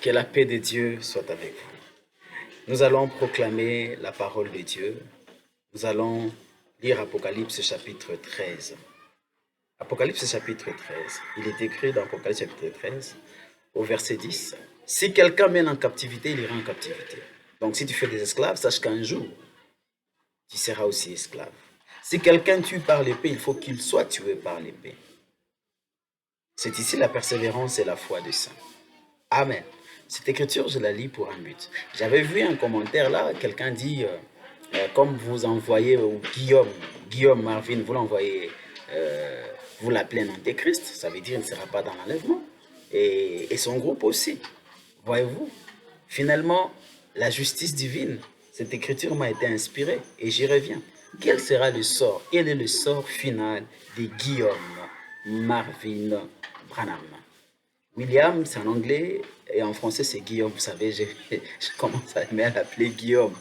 Que la paix de Dieu soit avec vous. Nous allons proclamer la parole de Dieu. Nous allons lire Apocalypse chapitre 13. Apocalypse chapitre 13. Il est écrit dans Apocalypse chapitre 13 au verset 10. Si quelqu'un mène en captivité, il ira en captivité. Donc si tu fais des esclaves, sache qu'un jour, tu seras aussi esclave. Si quelqu'un tue par l'épée, il faut qu'il soit tué par l'épée. C'est ici la persévérance et la foi des saints. Amen. Cette écriture, je la lis pour un but. J'avais vu un commentaire là, quelqu'un dit, comme vous envoyez Guillaume Marvin, vous l'envoyez, vous l'appelez un antéchrist, ça veut dire qu'il ne sera pas dans l'enlèvement. Et son groupe aussi. Voyez-vous, finalement, la justice divine, cette écriture m'a été inspirée et j'y reviens. Quel sera le sort? Quel est le sort final de Guillaume Marvin Branham? William, c'est en anglais, et en français, c'est Guillaume. Vous savez, je commence à aimer à l'appeler Guillaume.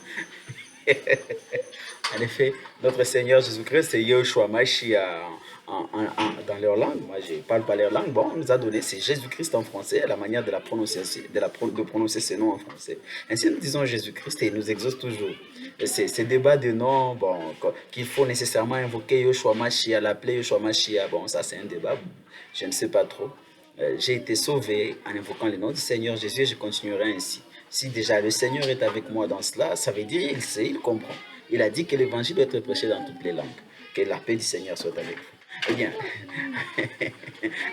En effet, notre Seigneur Jésus-Christ, c'est Yeshua Mashiach dans leur langue. Moi, je ne parle pas leur langue. Bon, on nous a donné, c'est Jésus-Christ en français, la manière de, la prononcer, de prononcer ces noms en français. Ainsi, nous disons Jésus-Christ et il nous exauce toujours. Ces débats de noms, bon, qu'il faut nécessairement invoquer Yeshua Mashiach, l'appeler Yeshua Mashiach, bon, ça c'est un débat, je ne sais pas trop. J'ai été sauvé en invoquant le nom du Seigneur Jésus et je continuerai ainsi. Si déjà le Seigneur est avec moi dans cela, ça veut dire qu'il sait, il comprend. Il a dit que l'évangile doit être prêché dans toutes les langues. Que la paix du Seigneur soit avec vous. Eh bien,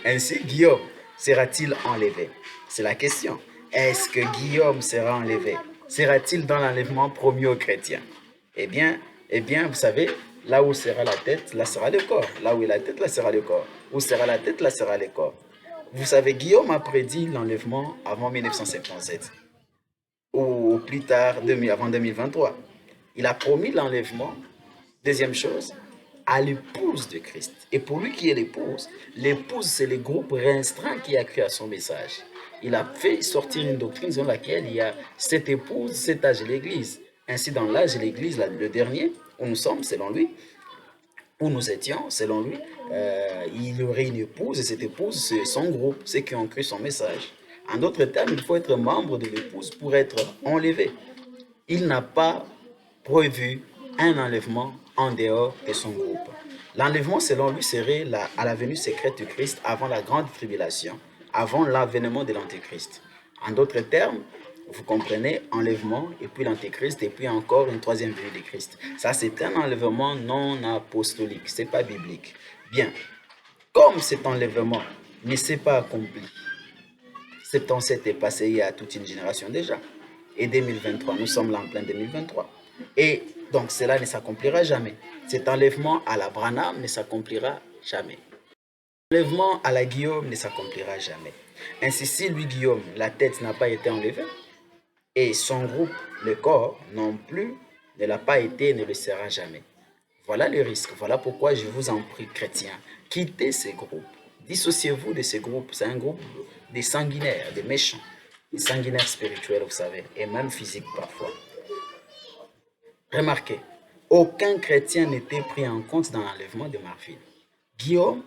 ainsi Guillaume sera-t-il enlevé? C'est la question. Est-ce que Guillaume sera enlevé? Sera-t-il dans l'enlèvement promis aux chrétiens? Eh bien, vous savez, là où sera la tête, là sera le corps. Là où est la tête, là sera le corps. Où sera la tête, là sera le corps. Vous savez, Guillaume a prédit l'enlèvement avant 1977, ou plus tard, avant 2023. Il a promis l'enlèvement, deuxième chose, à l'épouse de Christ. Et pour lui qui est l'épouse, c'est le groupe restreint qui a cru à son message. Il a fait sortir une doctrine selon laquelle il y a cette épouse, cet âge de l'Église. Ainsi, dans l'âge de l'Église, le dernier, où nous sommes, selon lui, où nous étions, selon lui, il y aurait une épouse, et cette épouse, c'est son groupe, ceux qui ont cru son message. En d'autres termes, il faut être membre de l'épouse pour être enlevé. Il n'a pas prévu un enlèvement en dehors de son groupe. L'enlèvement, selon lui, serait à la venue secrète du Christ avant la grande tribulation, avant l'avènement de l'Antéchrist. En d'autres termes, vous comprenez, enlèvement, et puis l'Antéchrist, et puis encore une troisième venue de Christ. Ça, c'est un enlèvement non apostolique, c'est pas biblique. Bien, comme cet enlèvement ne s'est pas accompli, 77 est passé il y a toute une génération déjà, et 2023, nous sommes là en plein 2023. Et donc cela ne s'accomplira jamais. Cet enlèvement à la Branham ne s'accomplira jamais. L'enlèvement à la Guillaume ne s'accomplira jamais. Ainsi, si lui, Guillaume, la tête n'a pas été enlevée, et son groupe, le corps, non plus, ne l'a pas été et ne le sera jamais. Voilà le risque. Voilà pourquoi je vous en prie, chrétiens, quittez ces groupes. Dissociez-vous de ces groupes. C'est un groupe des sanguinaires, des méchants, des sanguinaires spirituels, vous savez, et même physiques parfois. Remarquez, aucun chrétien n'était pris en compte dans l'enlèvement de Marvin. Guillaume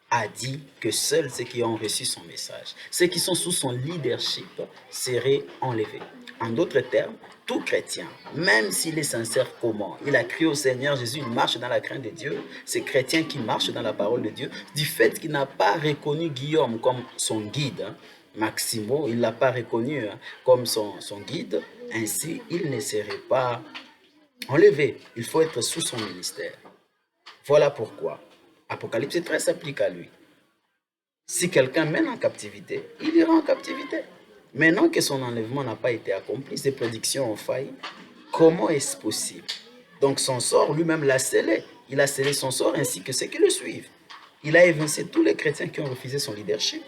a dit que seuls ceux qui ont reçu son message, ceux qui sont sous son leadership, seraient enlevés. En d'autres termes, tout chrétien, même s'il est sincère comment, il a cru au Seigneur Jésus, il marche dans la crainte de Dieu, ces chrétiens qui marchent dans la parole de Dieu, du fait qu'il n'a pas reconnu Guillaume comme son guide, Maximo, il ne l'a pas reconnu comme son guide, ainsi il ne serait pas enlevé. Il faut être sous son ministère. Voilà pourquoi Apocalypse 13 s'applique à lui. Si quelqu'un mène en captivité, il ira en captivité. Maintenant que son enlèvement n'a pas été accompli, ses prédictions ont failli, comment est-ce possible? Donc son sort, lui-même l'a scellé. Il a scellé son sort ainsi que ceux qui le suivent. Il a évincé tous les chrétiens qui ont refusé son leadership.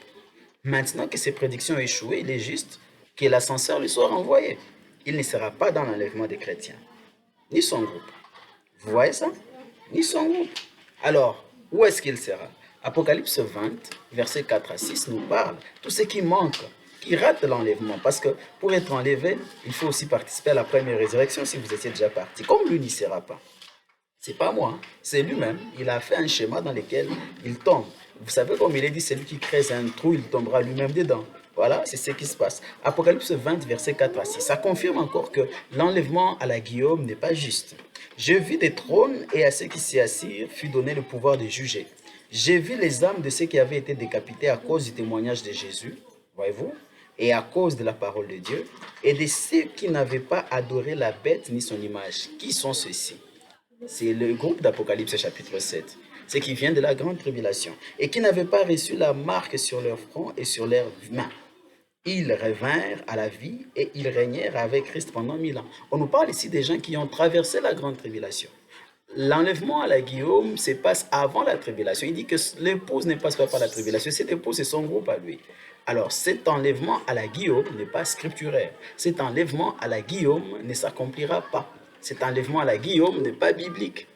Maintenant que ses prédictions ont échoué, il est juste que l'ascenseur lui soit renvoyé. Il ne sera pas dans l'enlèvement des chrétiens, ni son groupe. Vous voyez ça? Ni son groupe. Alors, où est-ce qu'il sera? Apocalypse 20, versets 4 à 6 nous parle. Tout ce qui manque, qui rate l'enlèvement. Parce que pour être enlevé, il faut aussi participer à la première résurrection si vous étiez déjà parti. Comme lui n'y sera pas. C'est pas moi, c'est lui-même. Il a fait un schéma dans lequel il tombe. Vous savez, comme il est dit, celui qui creuse un trou, il tombera lui-même dedans. Voilà, c'est ce qui se passe. Apocalypse 20, verset 4 à 6. Ça confirme encore que l'enlèvement à la Guillaume n'est pas juste. Je vis des trônes et à ceux qui s'y assirent fut donné le pouvoir de juger. J'ai vu les âmes de ceux qui avaient été décapités à cause du témoignage de Jésus, voyez-vous, et à cause de la parole de Dieu, et de ceux qui n'avaient pas adoré la bête ni son image. Qui sont ceux-ci? C'est le groupe d'Apocalypse chapitre 7. Ceux qui viennent de la grande tribulation et qui n'avaient pas reçu la marque sur leur front et sur leurs mains. Ils revinrent à la vie et ils régnèrent avec Christ pendant 1000 ans. On nous parle ici des gens qui ont traversé la grande tribulation. L'enlèvement à la Guillaume se passe avant la tribulation. Il dit que l'épouse ne passe pas par la tribulation. Cette épouse, c'est son groupe à lui. Alors, cet enlèvement à la Guillaume n'est pas scripturaire. Cet enlèvement à la Guillaume ne s'accomplira pas. Cet enlèvement à la Guillaume n'est pas biblique.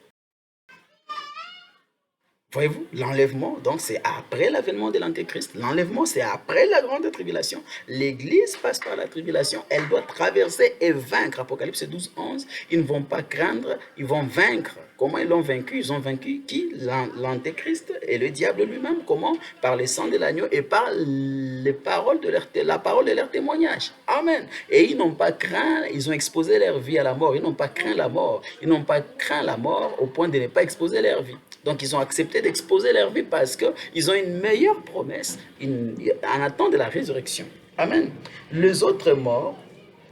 Voyez-vous, l'enlèvement, donc c'est après l'avènement de l'Antéchrist. L'enlèvement, c'est après la grande tribulation. L'Église passe par la tribulation. Elle doit traverser et vaincre. Apocalypse 12, 11. Ils ne vont pas craindre, ils vont vaincre. Comment ils l'ont vaincu? Ils ont vaincu qui? L'Antéchrist et le diable lui-même. Comment? Par le sang de l'agneau et par la parole de leur témoignage. Amen. Et ils n'ont pas craint, ils ont exposé leur vie à la mort. Ils n'ont pas craint la mort. Ils n'ont pas craint la mort au point de ne pas exposer leur vie. Donc, ils ont accepté d'exposer leur vie parce qu'ils ont une meilleure promesse en attente de la résurrection. Amen. Les autres morts,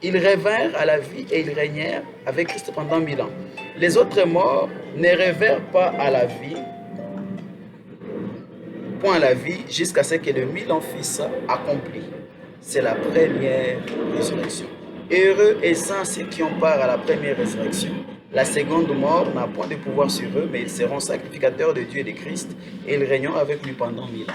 ils revinrent à la vie et ils régnèrent avec Christ pendant 1000 ans. Les autres morts ne revinrent pas à la vie, point à la vie, jusqu'à ce que le 1000 ans fût accompli. C'est la première résurrection. Heureux et saints ceux qui ont part à la première résurrection. La seconde mort n'a point de pouvoir sur eux, mais ils seront sacrificateurs de Dieu et de Christ, et ils régneront avec lui pendant 1000 ans.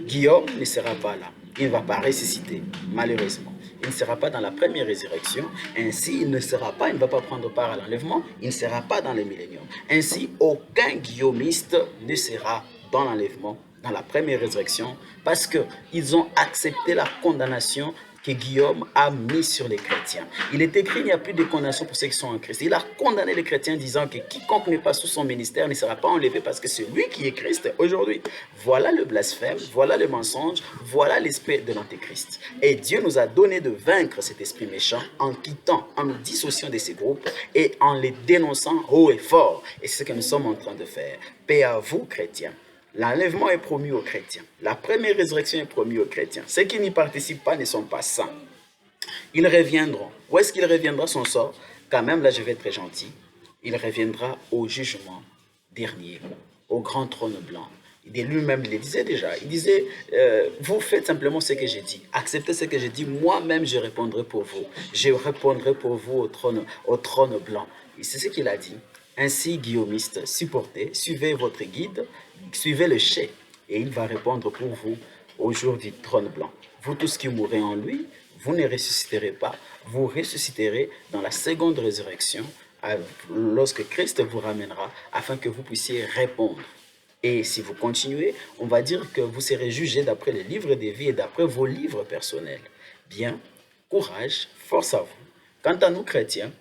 Guillaume ne sera pas là. Il ne va pas ressusciter, malheureusement. Il ne sera pas dans la première résurrection. Ainsi, il ne va pas prendre part à l'enlèvement. Il ne sera pas dans le millénium. Ainsi, aucun guillaumiste ne sera dans l'enlèvement, dans la première résurrection, parce qu'ils ont accepté la condamnation que Guillaume a mis sur les chrétiens. Il est écrit, il n'y a plus de condamnation pour ceux qui sont en Christ. Il a condamné les chrétiens disant que quiconque n'est pas sous son ministère ne sera pas enlevé parce que c'est lui qui est Christ aujourd'hui. Voilà le blasphème, voilà le mensonge, voilà l'esprit de l'antéchrist. Et Dieu nous a donné de vaincre cet esprit méchant en quittant, en nous dissociant de ces groupes et en les dénonçant haut et fort. Et c'est ce que nous sommes en train de faire. Paix à vous, chrétiens. L'enlèvement est promis aux chrétiens. La première résurrection est promise aux chrétiens. Ceux qui n'y participent pas ne sont pas saints. Ils reviendront. Où est-ce qu'il reviendra son sort? Quand même, là, je vais être très gentil. Il reviendra au jugement dernier, au grand trône blanc. De lui-même, il le disait déjà. Il disait, vous faites simplement ce que j'ai dit. Acceptez ce que j'ai dit. Moi-même, je répondrai pour vous. Je répondrai pour vous au trône blanc. Et c'est ce qu'il a dit. Ainsi, guillaumistes, supportez, suivez votre guide, suivez le chai, et il va répondre pour vous au jour du trône blanc. Vous tous qui mourrez en lui, vous ne ressusciterez pas, vous ressusciterez dans la seconde résurrection, lorsque Christ vous ramènera, afin que vous puissiez répondre. Et si vous continuez, on va dire que vous serez jugé d'après les livres des vies et d'après vos livres personnels. Bien, courage, force à vous. Quant à nous chrétiens,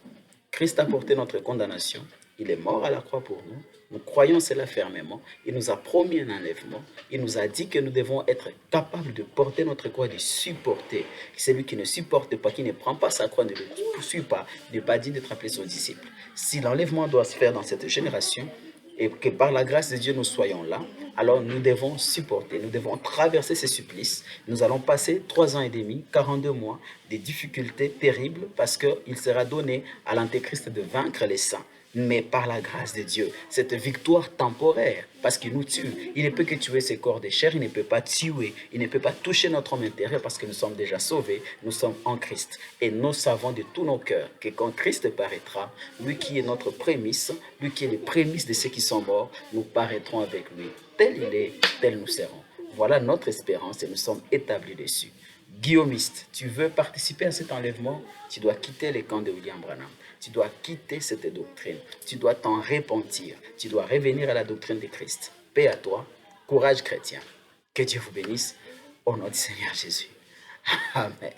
Christ a porté notre condamnation. Il est mort à la croix pour nous. Nous croyons cela fermement. Il nous a promis un enlèvement. Il nous a dit que nous devons être capables de porter notre croix, de supporter. Celui qui ne supporte pas, qui ne prend pas sa croix, ne le suit pas, n'est pas digne d'être appelé son disciple. Si l'enlèvement doit se faire dans cette génération, et que par la grâce de Dieu nous soyons là, alors nous devons supporter, nous devons traverser ces supplices. Nous allons passer 3 ans et demi, 42 mois, des difficultés terribles parce qu'il sera donné à l'Antéchrist de vaincre les saints. Mais par la grâce de Dieu, cette victoire temporaire, parce qu'il nous tue, il ne peut que tuer ses corps de chair, il ne peut pas tuer, il ne peut pas toucher notre homme intérieur parce que nous sommes déjà sauvés, nous sommes en Christ. Et nous savons de tous nos cœurs que quand Christ paraîtra, lui qui est notre prémisse, lui qui est le prémisse de ceux qui sont morts, nous paraîtrons avec lui. Tel il est, tel nous serons. Voilà notre espérance et nous sommes établis dessus. Guillaumiste, tu veux participer à cet enlèvement, tu dois quitter les camps de William Branham. Tu dois quitter cette doctrine. Tu dois t'en repentir. Tu dois revenir à la doctrine de Christ. Paix à toi. Courage chrétien. Que Dieu vous bénisse. Au nom du Seigneur Jésus. Amen.